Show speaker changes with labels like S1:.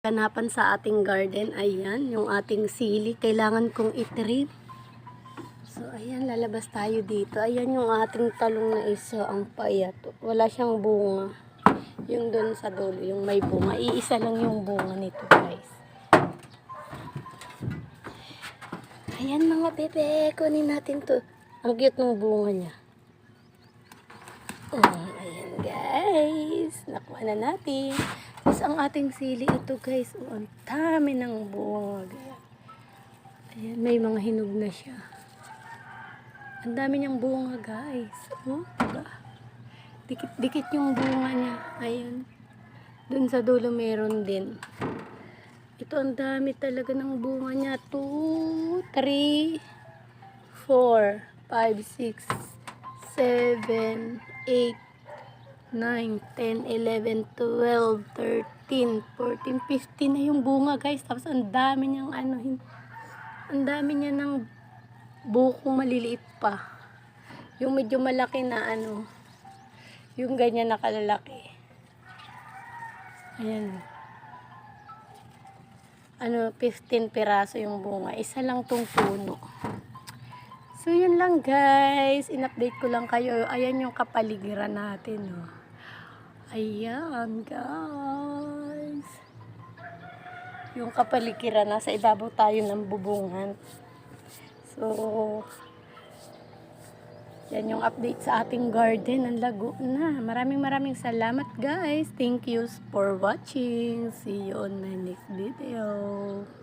S1: Kaganapan sa ating garden, ayan, yung ating sili, kailangan kong itrim. So, ayan, lalabas tayo dito. Ayan yung ating talong na isa, ang payat. Wala siyang bunga. Yung doon sa dulo, yung may bunga. Iisa lang yung bunga nito, guys. Ayan mga bebe, kunin natin to. Ang cute ng bunga niya. Ayan guys, nakuha na natin. Tapos ang ating sili ito guys, ang dami ng bunga. Ayan, may mga hinog na siya. Ang dami niyang bunga guys. Diba? Dikit-dikit yung bunga niya. Ayan. Dun sa dulo meron din. Ito ang dami talaga ng bunga niya. 2, 3, 4, 5, 6, 7, 8, 9, 10, 11, 12, 13, 14, 15 na yung bunga guys. Tapos ang dami niyang ang dami niya ng bukong maliliit pa. Yung medyo malaki na yung ganyan na kalalaki. Ayan. 15 piraso yung bunga. Isa lang tong puno. So, yun lang guys. In-update ko lang kayo. Ayan yung kapaligiran natin. Ayan guys. Yung kapaligiran. Nasa ibabaw tayo ng bubungan. So, yan yung update sa ating garden. Ang lago na. Maraming salamat guys. Thank you for watching. See you on my next video.